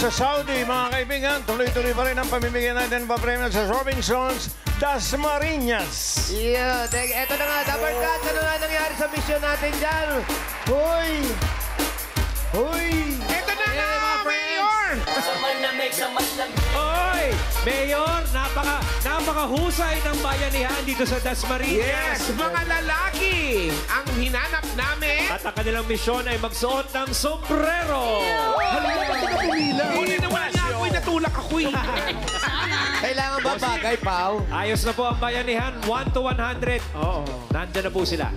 sa Saudi, mga kaibigan, tuloy-tuloy pa rin ang pamimigay natin ng papremyo sa Robinsons Dasmariñas. Yeah, eto na nga, Dapper Cats, ano nga nangyari sa mission natin dyan? Hoy! Hoy! Ito na nga, Mayor! Oy! Mayor, napakahusay ng bayanihan dito sa Dasmariñas. Yes, mga lalaki ang hinanap namin. At ang kanilang misyon ay magsuot ng sombrero. Wala na ako, natulak ako eh. Kailangan ba bagay, Pao? Ayos na po ang bayanihan, 1 to 100. Oo. Nandyan na po sila.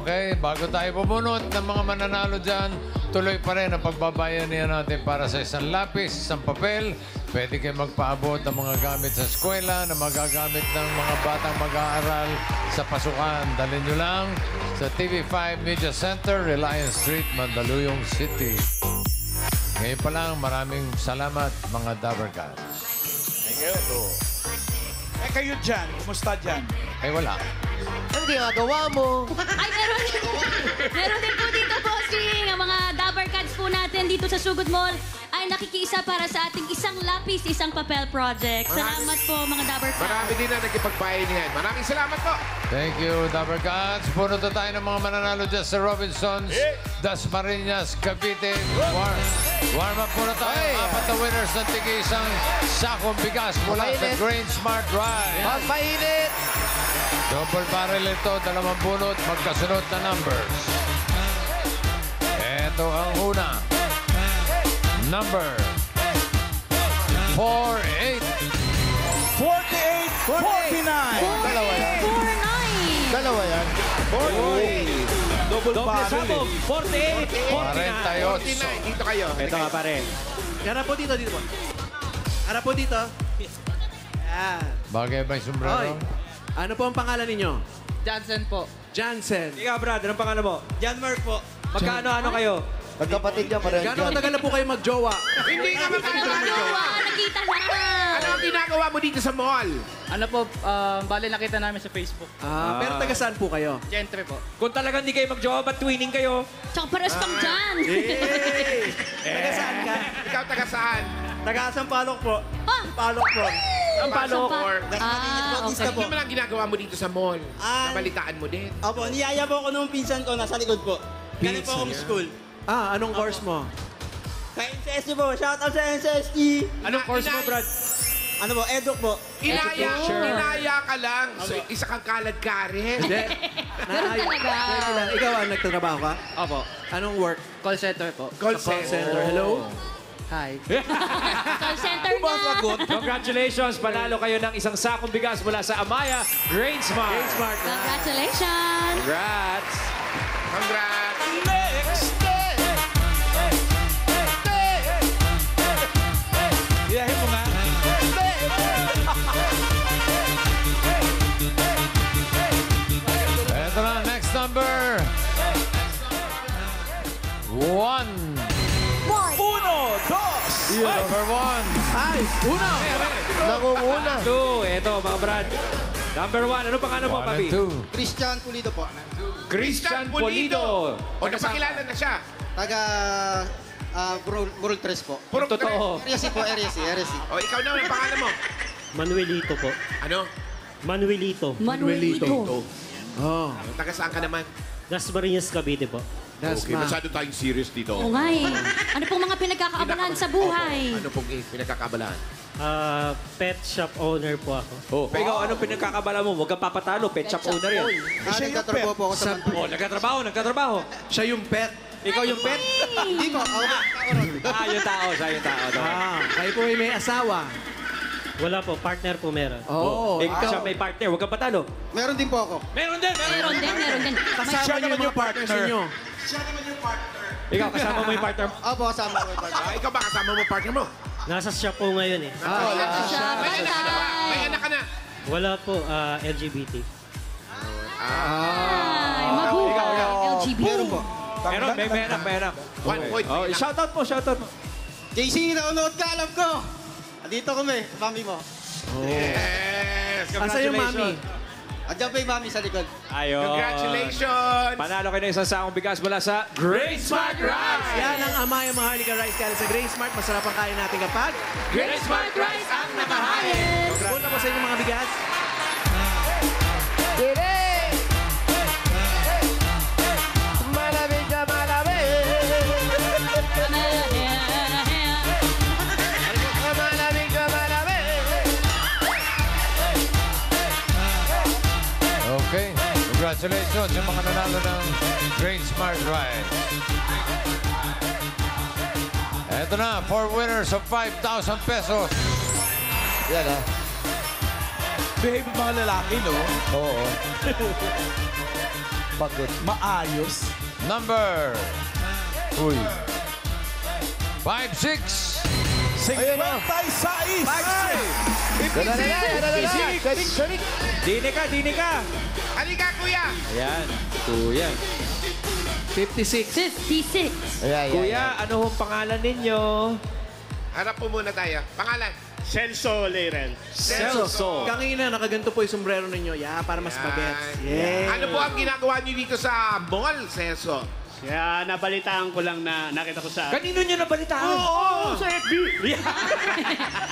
Okay, bago tayo pumunot ng mga mananalo dyan, tuloy pa rin ang pagbabayanihan natin para sa isang lapis, isang papel. Pwede kayo magpaabot ng mga gamit sa eskwela na magagamit ng mga batang mag-aaral sa pasukan. Dalhin nyo lang sa TV5 Media Center, Reliance Street, Mandaluyong City. Ngayon pa lang, maraming salamat mga Dapper Cats. Eh kayo dyan, kumusta dyan? Ay, wala. Ang ginagawa mo? Ay, meron din po dito, bossing. Ang mga Dapper Cats po natin dito sa Sugod Mall ay nakikiisa para sa ating isang lapis, isang papel project. Salamat po, mga Dapper Cats. Marami din na nagkipagbayanihan. Maraming salamat po. Thank you, Dapper Cats. Punot na tayo ng mga mananalo dyan sa Robinsons, Dasmariñas, Cavite. Warm up muna tayo. Apat na winners ng tig-isang sakong bigas mula sa Grain Smart Ride. Magpainit! Double barrel ito, dalawang bunot, magkasunod na numbers. Ito ang una. Number 48. 48, 49. Dalawa yan. 49. Dalawa yan. Double Doble barrel sabog, 48, 48. 49, dito kayo. Ito nga pare. Harap po dito, dito po. Harap po dito. Yan. Bagay ba yung sombrero? Oy, ano po ang pangalan ninyo? Johnson po. Jansen. Ikaw, Brad, anong pangalan mo? Janmark po. Magkano-ano kayo? Magkapatid niya, pareho Gano'ng katagal na po kayo magjowa? Hindi naman kami Jowa, nakita na. Ano ang ginagawa mo dito sa mall? Ano po, bali nakita namin sa Facebook. Pero taga saan po kayo? Gentry po. Kung talagang di kayo mag-jowa, ba't twinning kayo? Tsaka pares pang dyan. Taga saan ka? Ikaw taga saan? Taga Sampaloc po. Ah! Palok po. Ang palo. Okay. Ano naman ang ginagawa mo dito sa mall? Nabalitaan mo din. Opo, niyaya po ako nung pinsan ko, nasa likod po. Galing po akong school. Anong course mo? Sa NCST po, shout out sa NCST. Anong course mo, Brad? Ano po, eduk po. Inaya ka lang. So, isa kang kalad ka rin. Hindi. Ganun talaga. Teka lang, ikaw ang nagtatrabaho ka? Opo. Anong work? Call center po. Call Sa call center. Hello? Hi. Call center na. Congratulations, panalo kayo ng isang sakong bigas mula sa Amaya Grain Smart. Congratulations. Congrats. Congrats. Ilahin mo nga. Ito na, next number. 1. Uno, dos. Number 1. Ay, una. Nangunguna. Ito, mga Brad. Number 1, ano pangalan mo, 1 Papi? and 2. Christian Pulido po. Christian Pulido. O, napakilala na siya. Taga Burol 3 po. Puro Totoo. RSC. O, ikaw na, ang pangalan mo? Manuelito po. Ano? Manuelito. Manuelito. Oh, Taga saan ka naman? Dasmariñas, Cavite po. that's Okay, masyado tayong serious dito. Oo nga eh. Ano pong mga pinagkakaabalahan sa buhay? Ano pong pinagkakabalaan? Pet shop owner po ako. Ikaw, anong pinagkakabala mo? Huwag kang papatalo. Pet shop owner yan. Nagtatrabaho po ako sa Oh, nagkatrabaho. Siya yung pet. Ikaw yung pet? Hindi po, ako Yung tao. Siya yung tao. Kayo po ay may asawa. Wala po, partner po meron. Oo. Siya may partner. Huwag kang patalo. Meron din po ako. Meron din. Meron din. Kasama niyo yung partner niyo. Ikaw, kasama mo yung partner. Opo, kasama ko yung partner. Ikaw ba kasama mo partner mo? Nasa shop po ngayon eh. Siya, May anak ka na ba? May bantay. anak ka na? Wala po, LGBT. Ay, mabuhay. LGBT. Meron po. Meron, may anak. 1 point. Oh, shoutout mo. JC, nanonood ka, alam ko. Dito kami, mami mo. Yes. Asa yung mami? Andiyan pa yung mami sa likod. Ayun. Congratulations! Panalo kayo ng isang sakong bigas mula sa Great Smart Rice. Yan ang Amaya Maharlika Rice. Kaya sa Grace Smart, masarap ang kain natin kapag Great Smart Rice ang nakahain. Punta po sa inyong mga bigas. Dire! Malamig na malamig! Malamig na malamig! Okay. Congratulations sa mga nanalo ng Great Smart Ride. Ito na, 4 winners of 5,000 pesos. Yan ha. Behave mga lalaki, no? Oo. Pagod. Maayos. Number 56. 56. Dini ka. Halika, kuya! Ayan, kuya. 56. 56. Kuya, ano hong pangalan ninyo? Harap po muna tayo. Pangalan? Celso Leirel. Celso. Kanina, nakaganto po yung sombrero ninyo. Yeah, para mas bagets. Yeah. Ano po ang ginagawa niyo dito sa mall, Celso? Kaya nabalitaan ko lang na nakita ko sa... Kanino nyo nabalitaan? Oo, sa FB!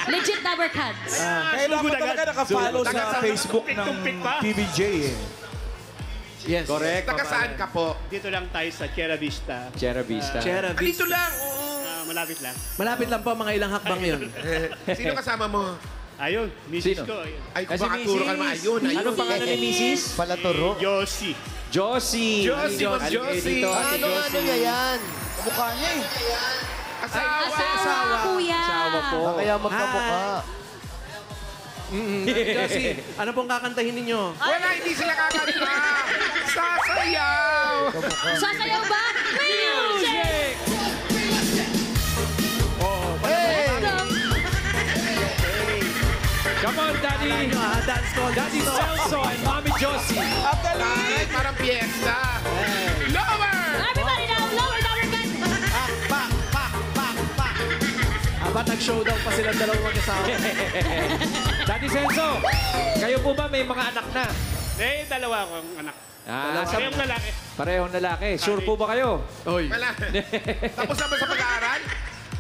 Legit Dabber Cats. Kailangan mo talaga nakapollow sa Facebook ng TVJ eh. Yes. Correct. Taga saan ka po? Dito lang tayo sa Chera Vista. Chera Vista. Chera Dito Vista. lang. Malapit lang. Malapit lang po, mga ilang hakbang yun. Sino kasama mo? Ayun, misis Sino? ko. Ayun. Ay, kung Si baka turo ka naman. Mrs. Ayun, ayun. Anong pangalan ni Mrs.? Palaturo. Josie. Josie. Josie, Ma'am Josie. Ano niya yan? Mukha niya eh. Asawa, kuya. Asawa po. Kaya magkamukha. Josie, ano pong kakantahin ninyo? Wala, hindi sila kakanta. Sasayaw! Sasayaw ba? Music! Let's go. Come on, Daddy. Dance call. Daddy Celso and Mommy Josie. Ay, parang piyesta. Lower! Everybody now, lower Dabber Cats. Aba, nag-showdown pa silang dalawang mag-asawa. Daddy Celso, kayo po ba may mga anak na? Eh, dalawa akong anak. Parehong lalaki. Parehong lalaki. Sure po ba kayo? Oy, Wala. Tapos na ba sa pag-aaral?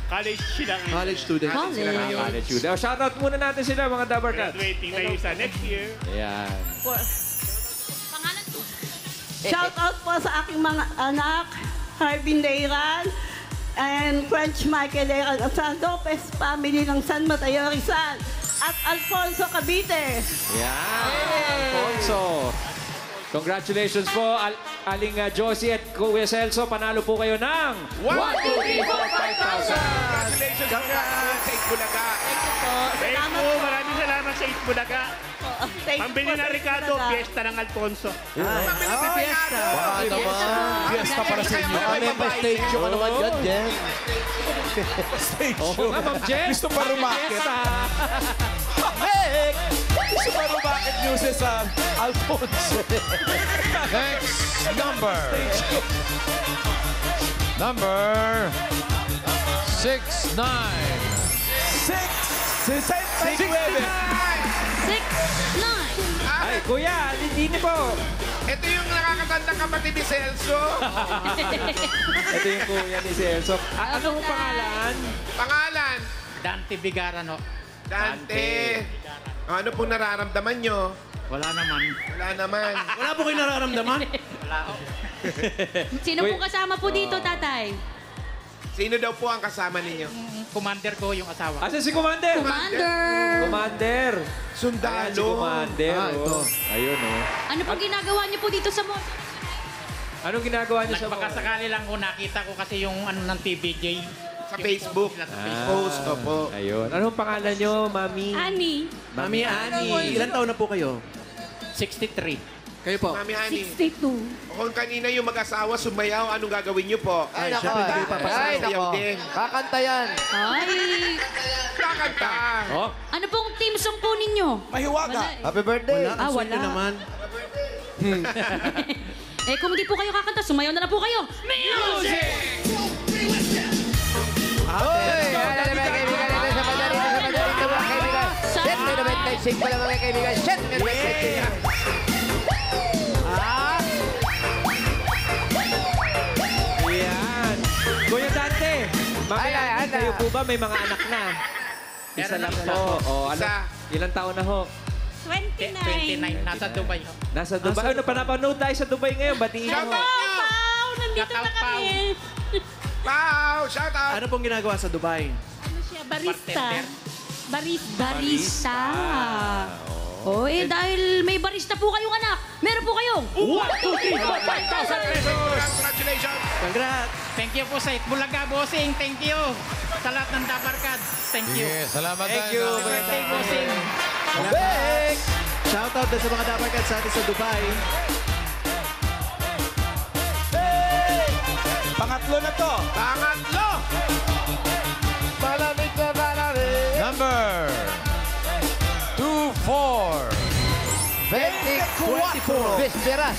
College sila ngayon. college student. College. College student. Shoutout muna natin sila, mga Dabber Cats. Graduating na isa next year. Ayan. Pangalan po. Shout out po sa aking mga anak, Harbin Leiran and French Michael Leiran at sa Lopez family ng San Mateo Rizal at Alfonso Cavite. Yan. Alfonso. Congratulations po, Aling Josie at Kuya Celso. Panalo po kayo ng 1, 2, 3, 4, 5,000! Congratulations po sa Itbulaga. Thank you po. Thank Salamat you. po. Maraming salamat sa Itbulaga. Thank you Pambili po na sa Ricardo, Itbulaga. fiesta ng Alfonso. Pamili sa Ricardo. Baka naman. Fiesta para sa inyo. Baka may pa-stage show ka naman dyan, Jen. Stage Oo show. nga, Ma'am Jen. Gusto pa rumakit. Fiesta. Gusto pa rumakit news sa Alfonso. Next number. Number 69. 69. 6, 9. Ay, Kuya, hindi po. Ito yung nakakatandang kapatid ni Celso. Ito yung Kuya ni Celso. Anong pangalan? Pangalan? Dante Bigarano. Dante. Ano pong nararamdaman nyo? Wala naman. Wala naman. Wala po kayo nararamdaman? Sino po kasama po dito, tatay? Sino daw po ang kasama ninyo? Commander ko yung asawa. Asa si Commander? Commander. Commander. Ayan, si Sundalo. Commander. ito. Oh. Ayun, oh. Ano pong ginagawa niyo po dito sa mall? Anong ginagawa niyo sa Nagpakasakali lang ko, nakita ko kasi yung ano ng TVJ. Sa Facebook. Post ko po. Ayun. Anong pangalan niyo, Mami? Ani. Mami Ani, ilan taon na po kayo? 63. Kayo po? Mami Ani. 62. Kung kanina yung mag-asawa sumayaw, anong gagawin nyo po? Ay, nako. syempre, hindi pa Ay, Sayaw nako. din. Kakanta yan. Ay. Kakanta. Oh, Ano pong team song po ninyo? Mahiwaga. Wala eh. Happy birthday. Wala, ang sweet wala. nyo naman. Eh, kung hindi po kayo kakanta, sumayaw na lang po kayo. Music! Hoy! Kaibigan, ito sa Padarito, sa Padarito, mga kaibigan. 7.95 pa lang mga kaibigan. 7.95. Mami, kayo po ba may mga anak na? Isa lang po. O, ano? Ilang taon na ho? 29. 29. Nasa Dubai. Nasa Dubai. Ano, panapanood tayo sa Dubai ngayon. Batiin mo. Pau! Nandito na kami. Pau! Shout out! Ano pong ginagawa sa Dubai? Ano siya? Barista. Bartender. Barista. Oh, dahil may barista po kayong anak, meron po kayong 1, 2, 3, 4, 5,000 pesos! Congratulations! Congrats! Thank you po sa Itbulaga, bossing. Thank you. Sa lahat ng Dabar Cards. Thank you. Sige, salamat Thank you. Birthday, bossing. Shoutout din sa mga Dabar Cats sa atin sa Dubai. Pangatlo na to. Pangatlo! Malamig na malamig. Number 24. 24. Vesperas.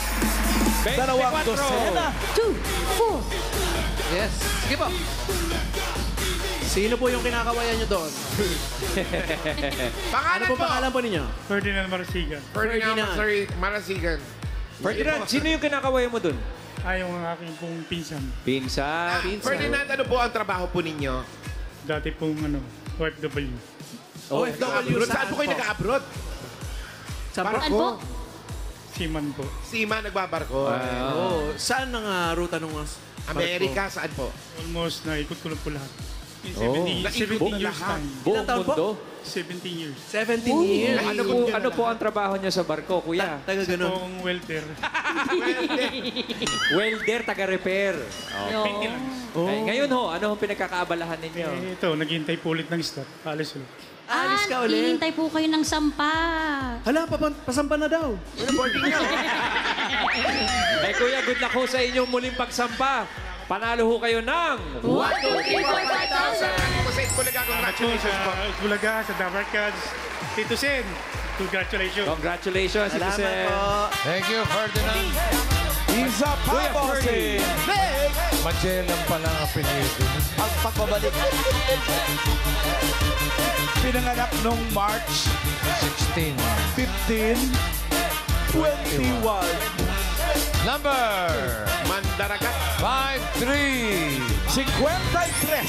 Dalawang dosena. 2, 4. Yes. Sige po. Sino po yung kinakawayan nyo doon? Pangalan Ano pong pangalan po ninyo? Ferdinand Marasigan. Ferdinand Marasigan. Ferdinand, sino yung kinakaway mo dun? Yung aking pong pinsan. Pinsan. Ferdinand, ano po ang trabaho po ninyo? Dati pong OFW. OFW. Saan po kayo nag-abroad? Sa Saan po? Seaman po. Sima, nagbabarko. Oh, saan ang ruta nung Amerika, saan po? Almost naikot ko lang po lahat. In 17 Naikot years lahat. time. Buong taon po? mundo. 17 years. 17 years. Ano po ang trabaho niyo sa barko, kuya? Taga ganun. Pong welder. Welder, taga-repair. Okay. Ngayon ho, ano ang pinagkakaabalahan ninyo? Ito, naghihintay po ulit ng start. Alis ulit. Alis ka ulit. Hihintay po kayo ng sampa. Hala, pasampa na daw. Kuya, good luck ho sa inyong muling pagsampa. Panalo ho kayo ng 1, 2, 3, 4, 5,000. Jose Itbulaga, congratulations po. Sa Bulaga, sa Dabar Cards. Tito Sen, congratulations. Congratulations, Ito Salamat po. Thank you, Ferdinand. Isa pa, Kuya bossing. Magellan pala ang apelido. Ang pagbabalik. Pinanganak nung March 16. 15, 21. Number Mandaragat. 53. 53.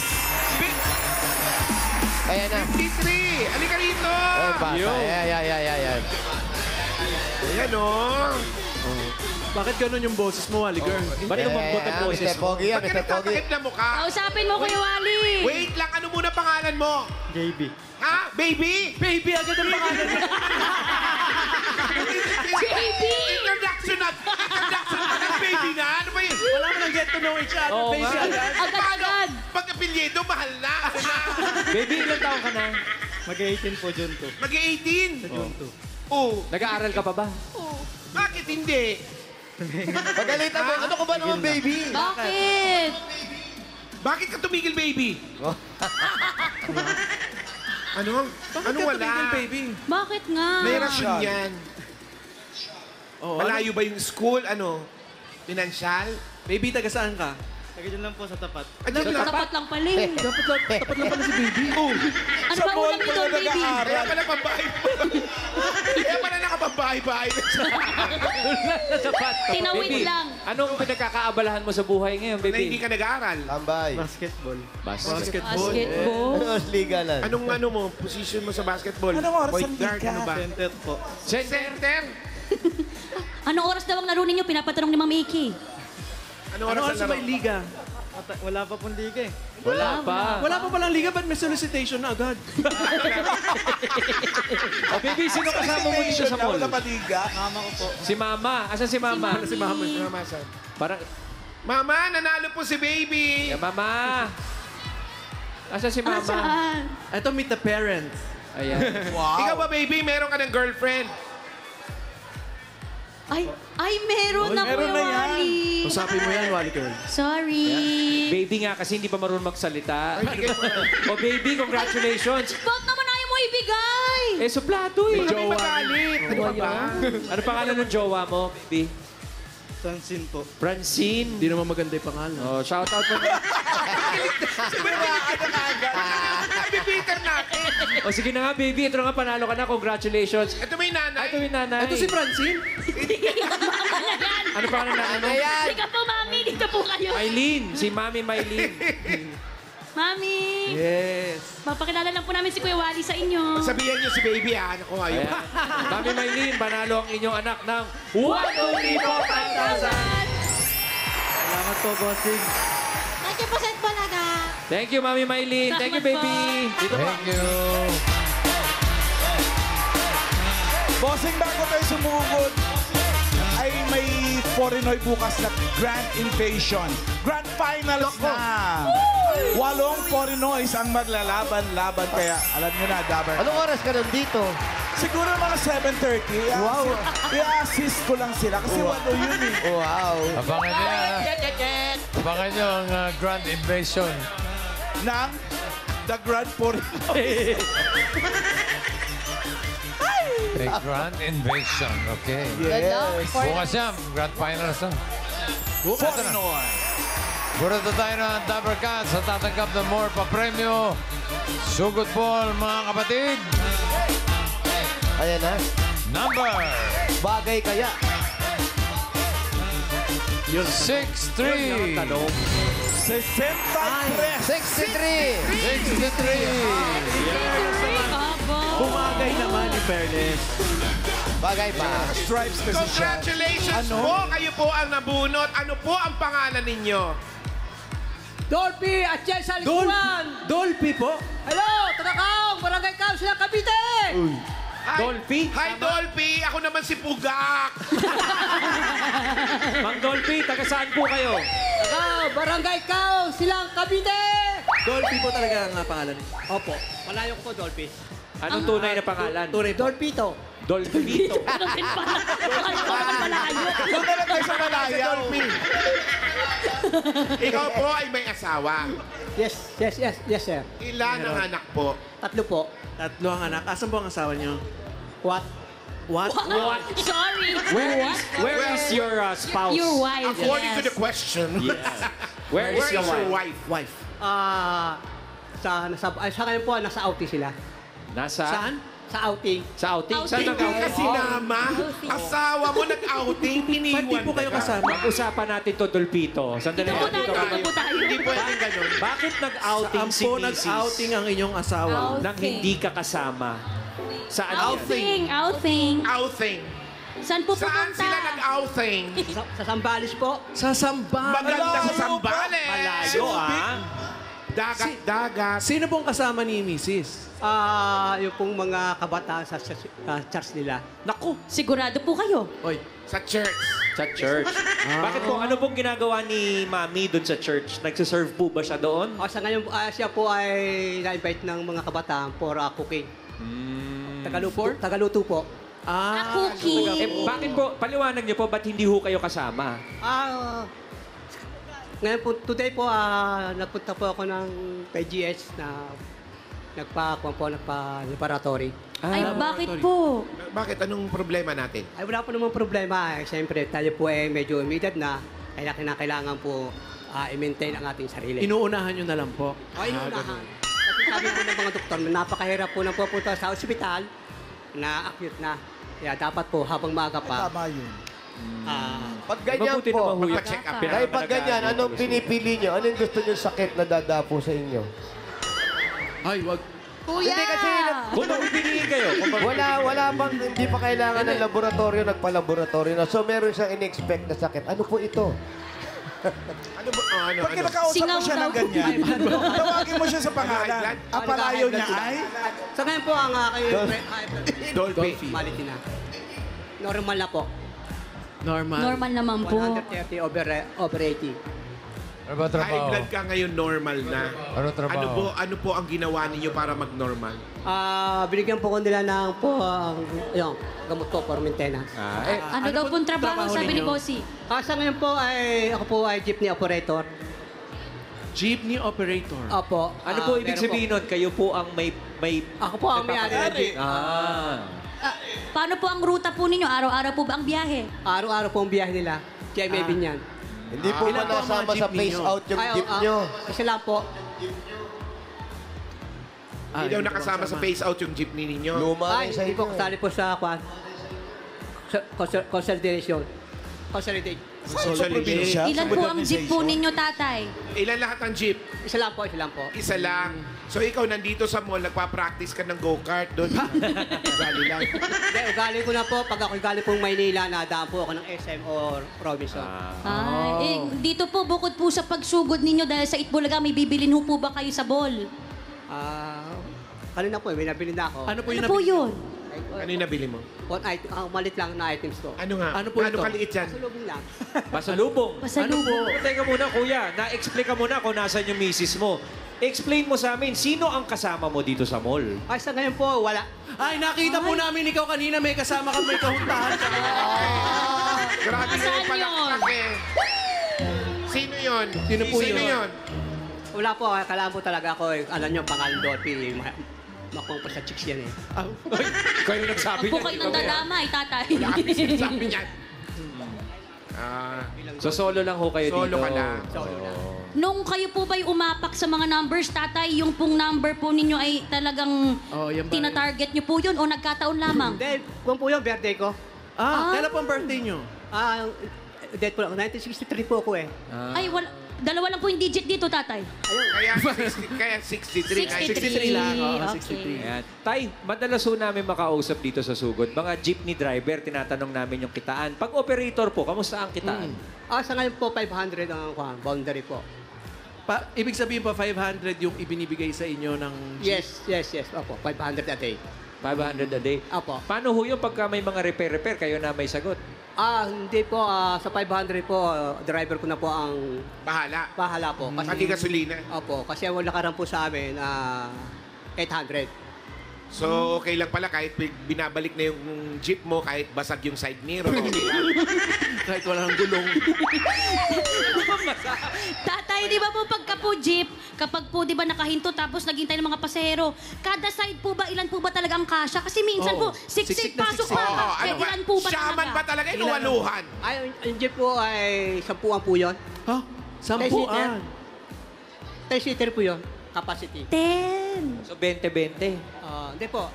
Ayan na. 53! Halika rito! Oh, bata. Ayan. Ayan o. Bakit ganun yung boses mo, Wally girl? Ba't lumambot ang boses Mr. mo? Pogi yan, Ba't ka Mr. Pogi. nagtatakip na mukha? Kausapin mo, Kuya Wally. Wait lang, ano muna pangalan mo? JB. Ha? Baby? Baby, agad ang pangalan mo. Baby! Introduction na ng baby na? Ano ba yun? Wala mo nang get to know each other, Oo baby. nga. Agad. Agad-agad. Pag apelyido, mahal na. Ano na? Baby, ilang taon ka na? Mag-18 po, June 2. Mag-18. June 2. Oh, Nag-aaral ka pa ba? bakit hindi? Pagalitan mo. Ano ko ba naman, baby? Bakit? Bakit ka tumigil, baby? Ano? Ano wala? baby? Bakit nga? May rason yan. Oh, Malayo ba yung school? Ano? Pinansyal? Baby, taga saan ka? Tagadiyan lang po sa tapat. Ano lang? Tapat lang pala eh. Tapat lang pala si baby. Oh, Ano ba ulam nito, baby? kaya pala pambahay Kaya pala nakapambahay-bahay. Tinawid Baby, lang. anong pinagkakaabalahan mo sa buhay ngayon, Na hindi baby? ka nag-aaral. Tambay. Basketball. Basketball. Basketball. Ano liga na? Anong mo, position mo sa basketball? Anong oras Point ang guard, liga? ano ba? Center po. Center? Anong oras daw ang laro ninyo? Pinapatanong ni Ma'am Iki. Anong Ano oras oras ang ba laro? yung liga? Wala pa pong liga eh. Wala pa. Wala pa palang liga, ba't may solicitation na agad? O, baby, sino kasama mo dito sa mall? Wala pa liga. Mama ko po. Si Mama. Asan si Mama? Si Mama. Si Mama, saan? Parang, Mama, nanalo po si baby. Mama. Asan si Mama? Saan? Ito, meet the parents. Ayan. Ikaw ba, baby? Meron ka ng girlfriend? Ay, meron na, meron Kuya na yan. Wally. Usapin mo yan, Wally girl. Sorry. Baby nga kasi hindi pa marunong magsalita. Ay, bigay mo na. O, baby, congratulations. Bakit naman ayaw mo ibigay? Eh, suplado eh. Kami magalit. Ano ba ba? Ano pangalan ng jowa mo, baby? Francine po. Francine. Hindi naman maganda yung pangalan. Oh, shout out mo. Nabibitter natin. O, sige na nga, baby. Ito na nga, panalo ka na. Congratulations. Ito may nanay. Ito yung nanay. Ito si Francine. Mama na yan. Ano pangalan ng nanay mo? Ayan. Sige po, Mami. Dito po kayo. Maylene. Si Mami Maylene. Mami! Yes. Mapakilala lang po namin si Kuya Wally sa inyo. Sabihan niyo si baby, ha? Naku, ayaw. Ayan. Mami Maylene, panalo ang inyong anak ng 1, 2, 3, 4, 5,000. Salamat po, bossing. Thank you po, Set Balaga. Thank you, Mami Maylene. Thank you, baby. Dito pa. Thank you. Bossing, bago tayo sumugod, ay may Porinoy bukas na Grand Invasion. Grand Finals na. 8 Porinoys ang maglalaban-laban. Kaya alam nyo na, Dabar. Anong oras ka nandito? Siguro mga 7:30. Wow. I-assist ko lang sila kasi 8 yun eh. Wow. Abangan niyo, abangan niyo ang Grand Invasion. Ng The Grand Porinoy. The Grand Invasion, okay. Yes. Bukas yan, Grand Finals na. Bukas na. Porinoy. Burado tayo ng Dabber Cats sa tatanggap ng more pa-premyo. Sugod ball, mga kapatid. Ayan na. Number Bagay kaya. 63. 63. 63. Bumagay naman, in fairness. Bagay pa. Stripes kasi siya. Congratulations Ano? po! Kayo po ang nabunot. Ano po ang pangalan ninyo? Dolphy at Jess Alikuan! Dolphy po. Hello! Tagakaong! Barangay Council ng Cavite! Hi, Dolphy? Hi, Dolphy! Ako naman si Pugak! Mang Dolphy, taga saan po kayo? Barangay Council ng Cavite! Dolphy po talaga ang pangalan. Opo. Malayo ko po, Dolphy. Anong tunay na pangalan? Tunay po. Dolphito. Dolphito. Ano din pala? Ano naman malayo? Doon na lang tayo sa Malayaw. Ikaw po ay may asawa. Yes, sir. Ilan ang anak po? 3 po. 3 ang anak. Asan po ang asawa niyo? What? What? What? Sorry. Where is your spouse? Your wife. According to the question. Where is your wife? Wife. Sa ngayon po, nasa outing sila. Nasa? Saan? Sa outing. Sa outing? Saan Hindi ka nag-outing? sinama. Asawa mo nag-outing, iniwan. Pati po kayo ka. kasama. Pag-usapan natin to, Dolpito. Sandali. Dito po tayo. Hindi pwedeng ganun. Bakit nag-outing Saan si po Mrs. nag-outing ang inyong asawa? nang hindi ka kasama? Saan yan? Outing. Outing. Saan po Saan pupunta? sila nag-outing? Sa Sambales po. Sa Sambales. Maganda sa Sambales. Malayo, ah. Dagat. Sino pong kasama ni Mrs.? Yung pong mga kabataan sa church nila. Naku, Sigurado po kayo. Oy. Sa church. sa church. Bakit po? Ano pong ginagawa ni Mami doon sa church? Nagsiserve po ba siya doon? Sa ngayon, siya po ay na-invite ng mga kabataan for cooking. Tagaluto po. Cooking. Bakit po? Paliwanag niyo po, ba't hindi ho kayo kasama? Ngayon po, today po, nagpunta po ako ng PGS na nagpa-laboratory. Ay, bakit po? Bakit? Anong problema natin? Ay, wala po namang problema. Siyempre, tayo po medyo umidad na. Kaya kailangan po i-maintain ang ating sarili. Inuunahan nyo na lang po. Inuunahan. Kasi sabi po ng mga doktor, napakahirap po na pupunta sa ospital na acute na. Kaya dapat po, habang maaga pa, Tama yun. Pag ganyan Mabuti po, naman ho yun. Magpa-check up. dahil pag ganyan, anong pinipili nyo? Anong gusto nyo sakit na dadapo sa inyo? Ay, wag. Kuya! Hindi kasi Kung magpipiliin kayo, wala pang, hindi pa kailangan ng laboratorio, nagpa-laboratorio na. So meron siyang in-expect na sakit. Ano po ito? Ano ba? Ano? Pag kinakausap mo siya ng ganyan, tawagin mo siya sa pangalan. Ang palayo niya ay... sa ngayon po ang aking Dolphy. mality na. Normal na po. Normal. Normal naman po. 130 over 80. Ano ba High trabaho? blood ka ngayon, normal na. Ano trabaho? Ano po ang ginawa ninyo para mag-normal? Binigyan po ko nila ng yung gamot po for maintenance. Ano daw pong trabaho, sabi ni Bossy? Sa ngayon po ay ako po ay jeepney operator. Jeepney operator. Opo. ano po ibig meron sabihin nun? Kayo po ang may... Ako po ang may-ari ng jeep. Paano po ang ruta po ninyo? Araw-araw po ba ang biyahe? Araw-araw po ang biyahe nila. Kaya may binyan. Hindi po Ilan ba po ang mga nasama sa jeep face ninyo? out yung jeep nyo? Isa lang po. Hindi daw nakasama sa face out yung jeepney ninyo. Luma Ay, rin sa hindi po inyo. kasali po sa consolidation. Saan sa probinsya? Ilan po ang jeep po ninyo, tatay? Ilan lahat ang jeep? Isa lang po, isa lang po. Isa lang. So ikaw nandito sa mall, nagpa-practice ka ng go-kart doon. Gali lang. Hindi, ugali ko na po. Pag ako galing pong Maynila, nadaan po ako ng SM or Robinson. Dito po, bukod po sa pagsugod ninyo dahil sa Itbulaga, may bibilin ho po ba kayo sa ball? Kanina po, may nabili na ako. Ano po Ano po yun? Ano yung nabili mo? Malit lang na items ko. Ano nga? Ano po ito? kaliit yan? Sulubing lang. Pasalubong. Pasalubong. Teka muna, kuya. Na-explain ka muna kung nasan yung misis mo. Explain mo sa amin, sino ang kasama mo dito sa mall? Ay, sa ngayon po, wala. Ay, nakita po namin ikaw kanina. May kasama ka, may kahuntahan. Grabe Saan yung palakpak eh. Sino yun? Sino po Sino yun? yun? Wala po, kailangan po talaga ako. Alam nyo, pangalan Dorothy. Makuha pa sa chicks yan eh. Kayo nagsabi Huwag po kayo nang dadamay, tatay. Sabi niyan. So solo lang ho kayo Solo dito? ka lang. Nung kayo po ba'y umapak sa mga numbers, tatay, yung pong number po ninyo ay talagang yan ba? tina-target nyo po yun o nagkataon lamang? Hindi, kung po yung birthday ko. Kailan po ang birthday nyo? Date po lang. 1963 po ako eh. Ay, dalawa lang po yung digit dito, tatay. Kaya 63. 63 lang. Okay. Ayan. Tay, madalas ho namin makausap dito sa Sugod. Mga jeepney driver, tinatanong namin yung kitaan. Pag operator po, kamusta ang kitaan? Sa ngayon po, 500 ang boundary po. Ibig sabihin pa 500 yung ibinibigay sa inyo ng jeep? Yes. Opo, 500 a day. 500 a day? Opo. Paano ho yung pagka may mga repair, kayo na may sagot? Hindi po. Sa 500 po, driver ko na po ang bahala po. Pati gasolina. Opo, kasi ang lakaran po sa amin, 800. So, okay lang pala kahit binabalik na yung jeep mo, kahit basag yung side mirror. Okay lang. Kahit walang gulong. Tatay, di ba po pagka po jeep, kapag po di ba nakahinto tapos naghintay ng mga pasahero, kada side po ba, ilan po ba talaga ang kasya? Kasi minsan po, siksik, pasok pa. Kaya ilan po ba Shaman ba talaga? Inuwaluhan. Ay, yung jeep po ay 10 po yun. Ha? 10? 10-seater po yun. Capacity. 10. So 20-20? Hindi po.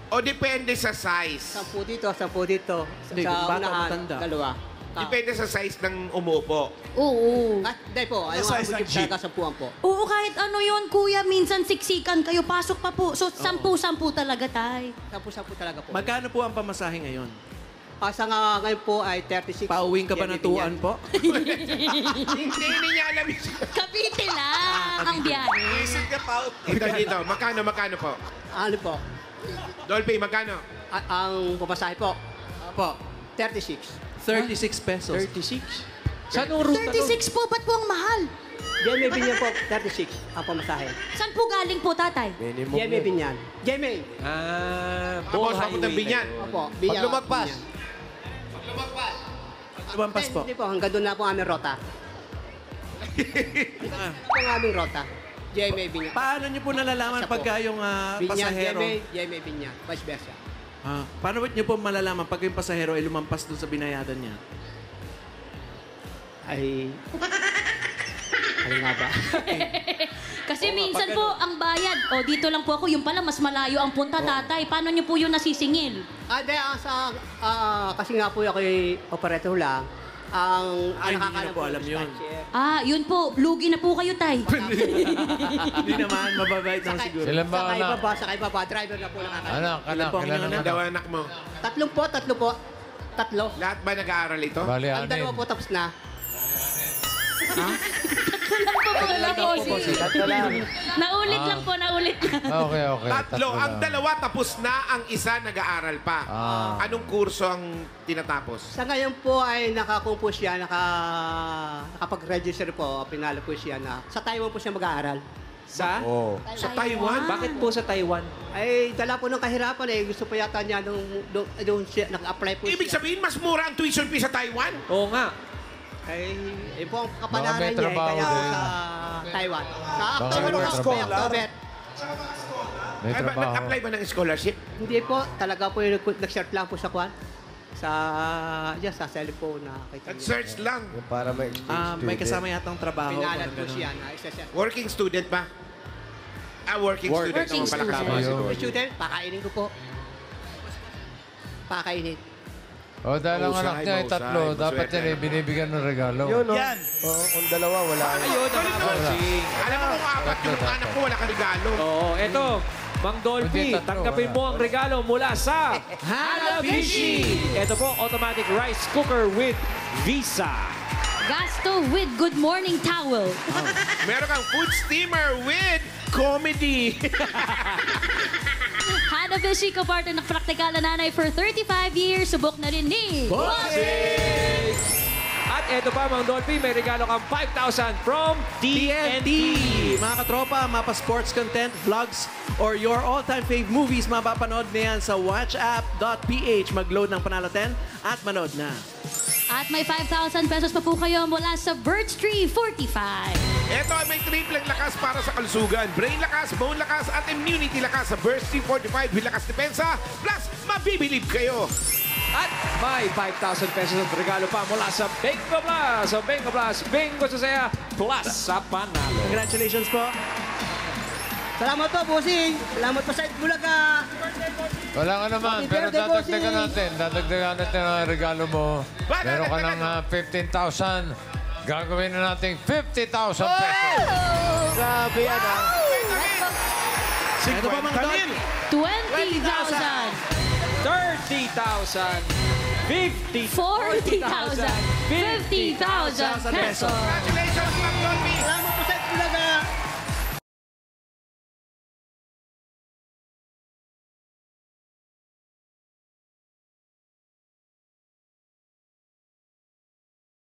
O depende sa size. 10 dito, 10 dito. Hindi, Sa bata, unahan, matanda. dalawa. Depende sa size ng umupo. Oo. Hindi po. Ayaw size nga ng po jeep? talaga 10 po. Oo, kahit ano yun, kuya, minsan siksikan kayo, pasok pa po. So, 10 talaga, tay. 10 talaga po. Magkano po ang pamasahe ngayon? Sa ngayon po ay 36. Pauwing ka ba ng tuan po? Hindi niya alam yun. Cavite lang ang biyahe. Dito. Magkano po? Ano po? Dolphy, magkano? Ang pumasahe po? Po. 36. 36 pesos. 36? Saan ang ruta 36 po, ba't po ang mahal? GMA Binyan po, 36 ang pumasahe. Saan po galing po, tatay? GMA Binyan. GMA. Tapos papunta Binyan. Opo, Binyan. Pag lumagpas. Lumampas po. Hindi po, hanggang doon na po ang aming rota. Ito ang aming rota. GMA Binyan. Paano nyo po nalalaman Isa po. pagka yung Binyan, pasahero? GMA Binyan. Vice versa. Paano nyo po malalaman pag yung pasahero ay lumampas doon sa binayadan niya? Ay... Ano nga ba? Kasi minsan po, ang bayad, dito lang po ako, yung pala, mas malayo ang punta, tatay. Paano niyo po yung nasisingil? Kasi nga po ako operator lang, ang hindi niyo na po alam yun. Yun po, lugi na po kayo, tay. Hindi naman, mababait lang siguro. Ilan ba anak? Sakay baba, driver na po nakakaya. Anak. Ilan daw anak mo? Tatlo po. Tatlo. Lahat ba nag-aaral ito? Ang dalawa po tapos na. Naulit lang po, naulit lang. Okay. Tatlo. Ang dalawa tapos na, ang isa nag-aaral pa. Anong kurso ang tinatapos? Sa ngayon po ay nakakumpos siya, nakapag-register po, pinalo po siya na sa Taiwan po siya mag-aaral. Sa? Sa Taiwan? Bakit po sa Taiwan? Ay, dala po ng kahirapan eh. Gusto po yata niya doon siya, nag-apply po Ibig siya. sabihin, mas mura ang tuition fee sa Taiwan? Oo nga. Ay, po ang kapanaran niya eh, kaya po sa Taiwan. Sa October. Ay, nag-apply ba ng scholarship? Hindi po, talaga po yung nag-search lang po sa kwan. Sa cellphone na Nag-search lang. Para may May kasama yatang trabaho. Pinalat parang po ganun. siya na isa-search. Working student ba? Working student naman pala kasama siguro. Student, pakainin ko po. Pakainin. O dahil ang Mahusay, anak niya ay tatlo, mahusay. dapat yan ay binibigyan ng regalo. Yun, no? Yan. Oo, kung dalawa, wala. Ayun, mga bossing. Alam mo kung apat yung anak ko, wala kang regalo. Oo, eto. Mang Dolphy, Hindi, tatlo, tanggapin wala. mo ang regalo mula sa Hanabishi. Ito po, automatic rice cooker with Visa. Gasto with Good Morning Towel. Meron kang food steamer with comedy. Hanabishi, kapartner ng praktikal na nanay for 35 years. Subok na rin ni At eto pa, Mang Dolphy, may regalo kang 5,000 from TNT! Mga katropa, mapa sports content, vlogs, or your all-time fave movies, mapapanood na yan sa watchapp.ph. Mag-load ng Panalo 10 at manood na. At may 5,000 pesos pa po kayo mula sa Birch Tree 45. Ito ay may tripleng lakas para sa kalusugan. Brain lakas, bone lakas, at immunity lakas sa Burst 345 with lakas depensa. Plus, mabibilib kayo. At may 5,000 pesos at regalo pa mula sa Bingo Plus. So Bingo Plus, Bingo sa saya, plus sa panalo. Congratulations po. Salamat po, bossing. Salamat po sa Bulaga. Wala ka naman, Happy pero birthday, dadagdagan bossing. natin ang regalo mo. Meron ka ng 15,000. Gagawin na natin 50,000 pesos. Grabe yan, ha? Ito pa, Mang Don. 20,000. 30,000, 50,000, 40,000. 50,000 pesos. Congratulations, Mang Dolphy. Salamat po sa Bulaga.